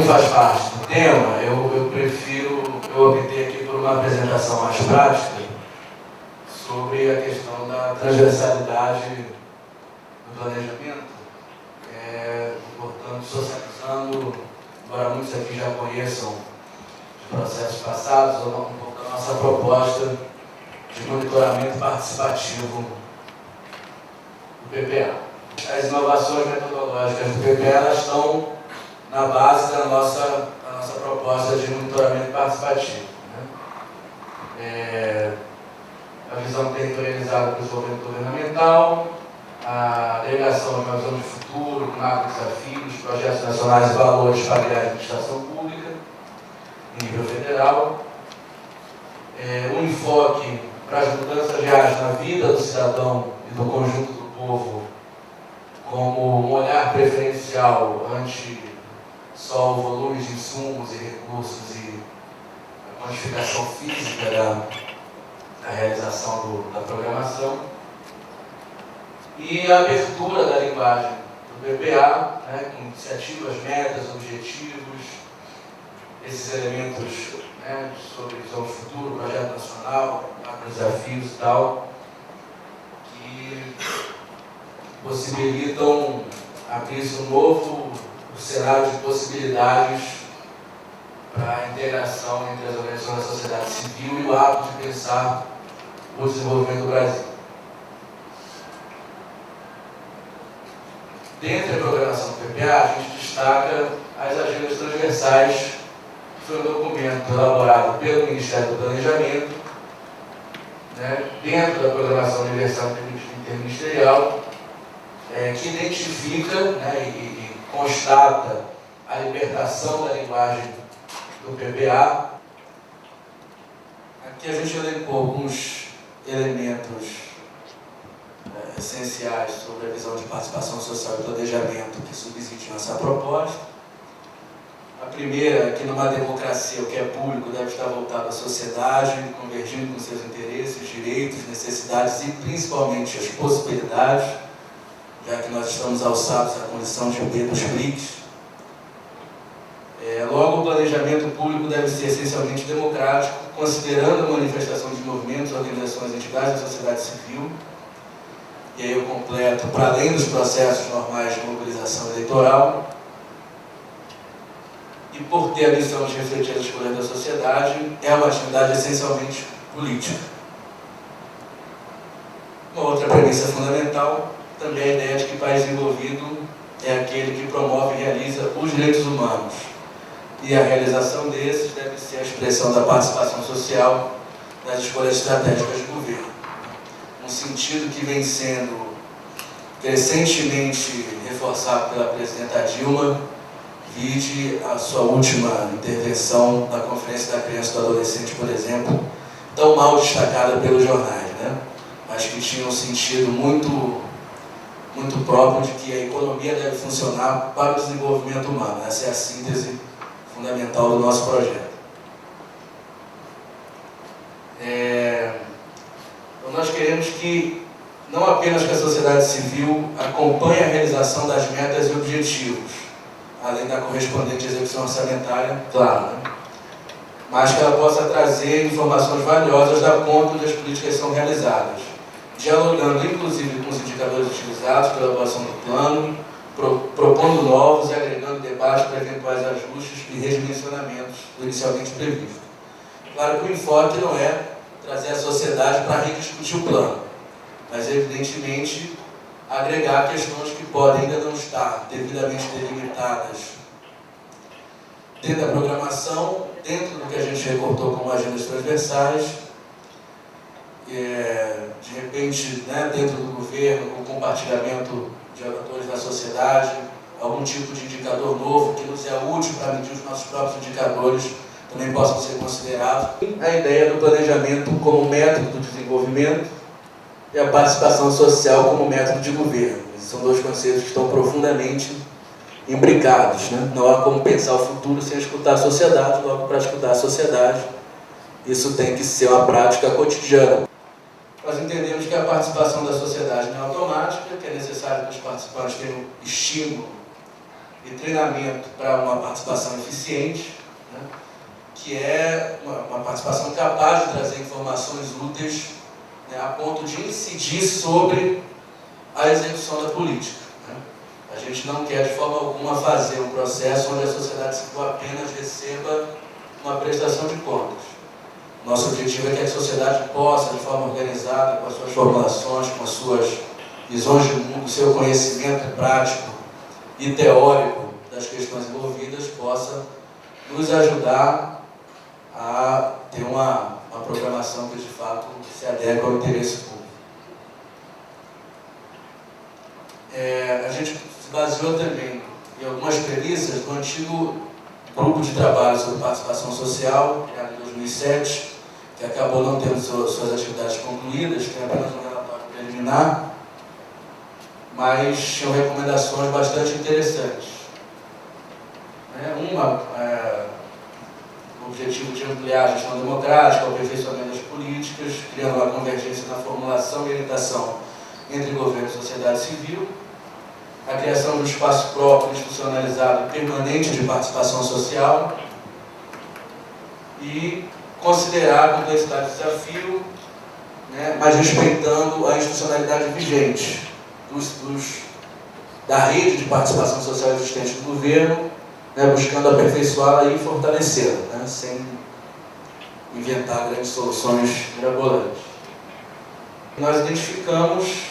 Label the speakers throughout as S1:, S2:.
S1: como faz parte do tema, eu optei aqui por uma apresentação mais prática sobre a questão da transversalidade do planejamento, portanto, socializando, embora muitos aqui já conheçam de processos passados, um pouco da nossa proposta de monitoramento participativo do PPA. As inovações metodológicas do PPA elas estão na base da nossa proposta de monitoramento participativo. A visão territorializada do desenvolvimento governamental, a delegação de uma visão de futuro, macro desafios, projetos nacionais e valores para a administração pública, em nível federal, um enfoque para as mudanças reais na vida do cidadão e do conjunto do povo, como um olhar preferencial ante só o volume de insumos e recursos e a quantificação física da realização da programação, e a abertura da linguagem do PPA, com iniciativas, metas, objetivos, esses elementos sobre visão de futuro, projeto nacional, macro desafios e tal, que possibilitam abrir-se um novo cenário de possibilidades para a integração entre as organizações da sociedade civil e o ato de pensar o desenvolvimento do Brasil. Dentro da programação do PPA, a gente destaca as agendas transversais, que foi um documento elaborado pelo Ministério do Planejamento, dentro da programação universal interministerial, que identifica e constata a libertação da linguagem do PPA. Aqui a gente elencou alguns elementos essenciais sobre a visão de participação social e planejamento que subsidiam essa proposta. A primeira é que numa democracia o que é público deve estar voltado à sociedade, convergindo com seus interesses, direitos, necessidades e principalmente as possibilidades, já que nós estamos alçados à condição de B dos BRICS. Logo, o planejamento público deve ser essencialmente democrático, considerando a manifestação de movimentos, organizações, entidades da sociedade civil. E aí eu completo, para além dos processos normais de mobilização eleitoral, e por ter a missão de refletir as escolhas da sociedade, é uma atividade essencialmente política. Uma outra premissa fundamental, também a ideia de que país desenvolvido é aquele que promove e realiza os direitos humanos. E a realização desses deve ser a expressão da participação social nas escolhas estratégicas de governo. Um sentido que vem sendo crescentemente reforçado pela presidenta Dilma, vide a sua última intervenção na Conferência da Criança e do Adolescente, por exemplo, tão mal destacada pelos jornais, mas que tinha um sentido muito próprio de que a economia deve funcionar para o desenvolvimento humano. Essa é a síntese fundamental do nosso projeto. Então nós queremos que não apenas que a sociedade civil acompanhe a realização das metas e objetivos, além da correspondente execução orçamentária, claro, mas que ela possa trazer informações valiosas da conta onde as políticas são realizadas, dialogando inclusive com os indicadores utilizados pela elaboração do plano, propondo novos e agregando debate para eventuais ajustes e redimensionamentos do inicialmente previsto. Claro que o enfoque não é trazer a sociedade para rediscutir o plano, mas evidentemente agregar questões que podem ainda não estar devidamente delimitadas dentro da programação, dentro do que a gente recortou como agendas transversais, de repente, dentro do governo, com compartilhamento de atores da sociedade, algum tipo de indicador novo que nos é útil para medir os nossos próprios indicadores também possam ser considerados. A ideia do planejamento como método do desenvolvimento e a participação social como método de governo. Esses são dois conceitos que estão profundamente imbricados. Não há como pensar o futuro sem escutar a sociedade, logo para escutar a sociedade, isso tem que ser uma prática cotidiana. Nós entendemos que a participação da sociedade não é automática, que é necessário que os participantes tenham estímulo e treinamento para uma participação eficiente, né, que é uma participação capaz de trazer informações úteis, né, a ponto de incidir sobre a execução da política. Né. A gente não quer de forma alguma fazer um processo onde a sociedade civil apenas receba uma prestação de contas. Nosso objetivo é que a sociedade possa, de forma organizada, com as suas formulações, com as suas visões de mundo, seu conhecimento prático e teórico das questões envolvidas, possa nos ajudar a ter uma programação que, de fato, se adequa ao interesse público. A gente se baseou também em algumas premissas do antigo grupo de trabalho sobre participação social, criado em 2007, que acabou não tendo suas atividades concluídas, tem apenas um relatório preliminar, mas tinham recomendações bastante interessantes. O objetivo de ampliar a gestão democrática, o aperfeiçoamento das políticas, criando uma convergência na formulação e orientação entre governo e sociedade civil, a criação de um espaço próprio, institucionalizado e permanente de participação social e considerar a complexidade do desafio, né, mas respeitando a institucionalidade vigente da rede de participação social existente do governo, né, buscando aperfeiçoá-la e fortalecê-la, né, sem inventar grandes soluções mirabolantes. Nós identificamos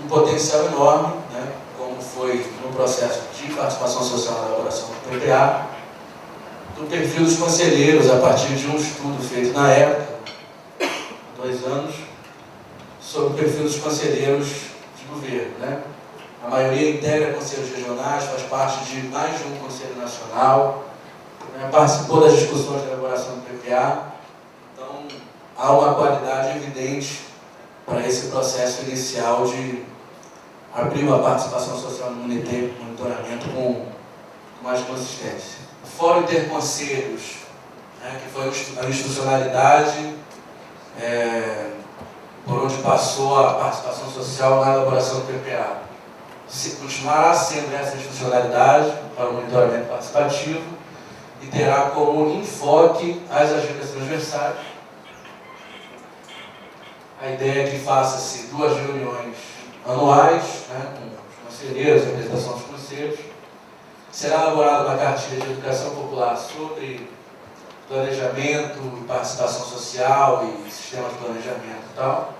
S1: um potencial enorme, né, como foi no processo de participação social na elaboração do PPA, do perfil dos conselheiros, a partir de um estudo feito na época, 2 anos, sobre o perfil dos conselheiros de governo, né? A maioria integra conselhos regionais, faz parte de mais de um conselho nacional, né? Participou das discussões de elaboração do PPA, então há uma qualidade evidente para esse processo inicial de abrir uma participação social no monitoramento com mais consistência. O Fórum Interconselhos, né, que foi a institucionalidade por onde passou a participação social na elaboração do PPA. Continuará sendo essa institucionalidade para o monitoramento participativo e terá como enfoque as agendas transversais. A ideia é que faça-se 2 reuniões anuais, né, com os conselheiros, a representação dos conselhos. Será elaborada uma cartilha de educação popular sobre planejamento, participação social e sistema de planejamento e tal.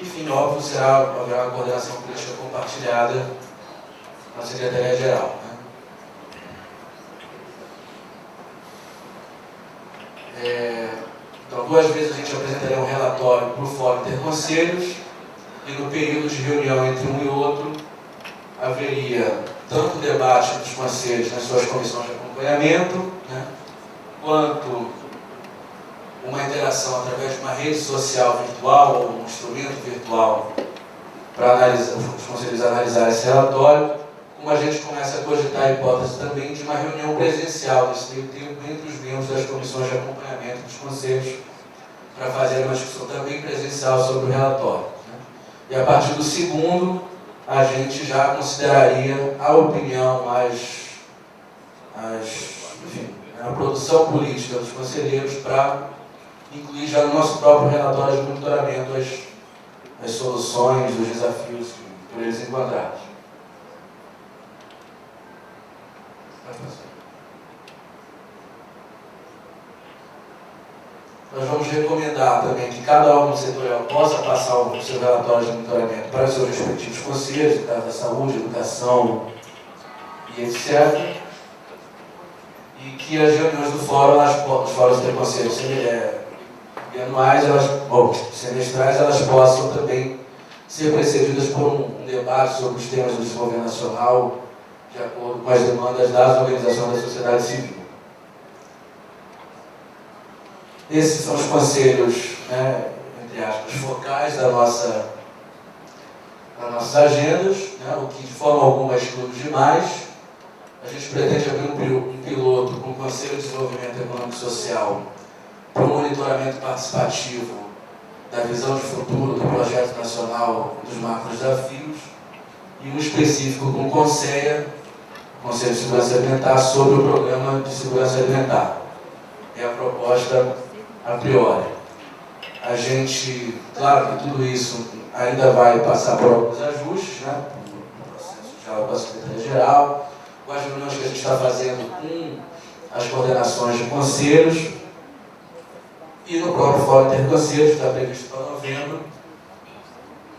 S1: Enfim, óbvio, haverá uma coordenação política compartilhada na Secretaria-Geral. Né? Então, 2 vezes a gente apresentaria um relatório para o Fórum Interconselhos e no período de reunião entre um e outro haveria tanto o debate dos conselhos nas suas comissões de acompanhamento, né, quanto uma interação através de uma rede social virtual ou um instrumento virtual para os conselheiros analisarem esse relatório, como a gente começa a cogitar a hipótese também de uma reunião presencial nesse meio tempo entre os membros das comissões de acompanhamento dos conselhos para fazer uma discussão também presencial sobre o relatório. Né? E a partir do segundo, a gente já consideraria a opinião, enfim, a produção política dos conselheiros para incluir já no nosso próprio relatório de monitoramento as soluções, os desafios por eles enquadrados. Nós vamos recomendar também que cada órgão setorial possa passar o seu relatório de monitoramento para os seus respectivos conselhos, no caso da saúde, educação e etc. E que as reuniões do fórum, os fóruns de conselhos anuais, semestrais, elas possam também ser precedidas por um debate sobre os temas do desenvolvimento nacional, de acordo com as demandas das organizações da sociedade civil. Esses são os conselhos, né, entre aspas, focais das nossas agendas, né, o que de forma alguma é excluído demais. A gente pretende abrir um piloto com o Conselho de Desenvolvimento Econômico e Social para o monitoramento participativo da visão de futuro do projeto nacional dos macro desafios e um específico com o Conselho Conselho de Segurança Alimentar sobre o Programa de Segurança Alimentar. É a proposta a priori. A gente, claro que tudo isso ainda vai passar por alguns ajustes, né? No processo de diálogo com a Secretaria-Geral, com as reuniões que a gente está fazendo com as coordenações de conselhos e no próprio Fórum Interconselhos, que está previsto para novembro,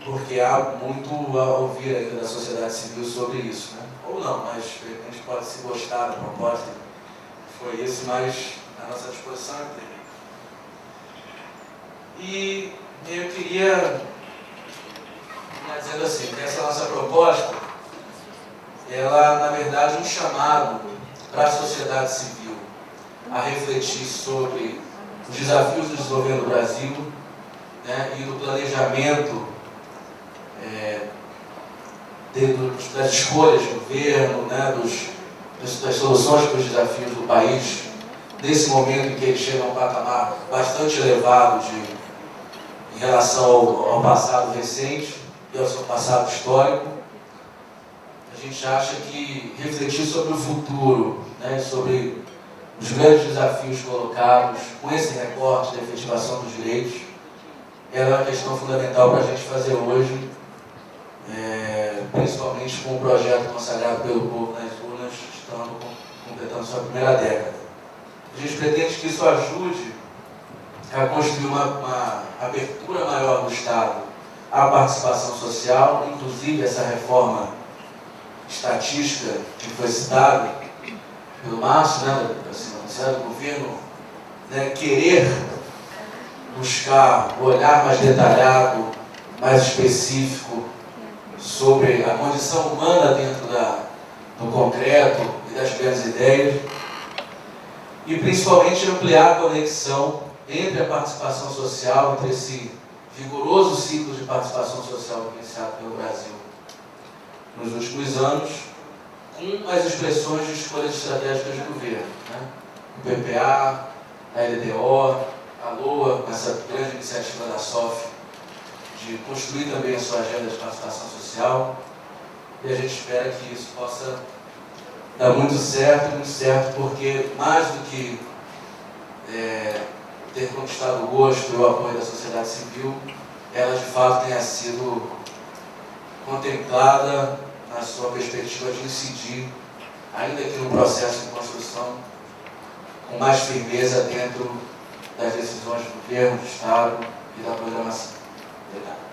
S1: porque há muito a ouvir ainda da sociedade civil sobre isso, né? Ou não, mas a gente pode se gostar da proposta, foi isso, mas à nossa disposição é ter. E eu queria dizendo assim, que essa nossa proposta, ela, na verdade, é um chamado para a sociedade civil a refletir sobre os desafios do desenvolvimento do Brasil, né, e do planejamento das escolhas do governo, né, das soluções para os desafios do país, nesse momento em que ele chega a um patamar bastante elevado em relação ao passado recente e ao seu passado histórico. A gente acha que refletir sobre o futuro, né, sobre os grandes desafios colocados com esse recorte da efetivação dos direitos, é uma questão fundamental para a gente fazer hoje, principalmente com o projeto consagrado pelo povo nas urnas, estando completando sua primeira década. A gente pretende que isso ajude a construir uma abertura maior do Estado à participação social, inclusive essa reforma estatística que foi citada pelo Márcio, né, do governo, né, querer buscar um olhar mais detalhado, mais específico sobre a condição humana dentro do concreto e das grandes ideias, e principalmente ampliar a conexão entre a participação social, entre esse vigoroso ciclo de participação social iniciado pelo Brasil nos últimos anos, com as expressões de escolhas estratégicas do governo, né? O PPA, a LDO, a LOA, essa grande iniciativa da SOF, de construir também a sua agenda de participação social, e a gente espera que isso possa dar muito certo, porque mais do que ter conquistado o gosto e o apoio da sociedade civil, ela de fato tenha sido contemplada na sua perspectiva de incidir, ainda que no processo de construção, com mais firmeza dentro das decisões do governo, do Estado e da programação. Obrigado.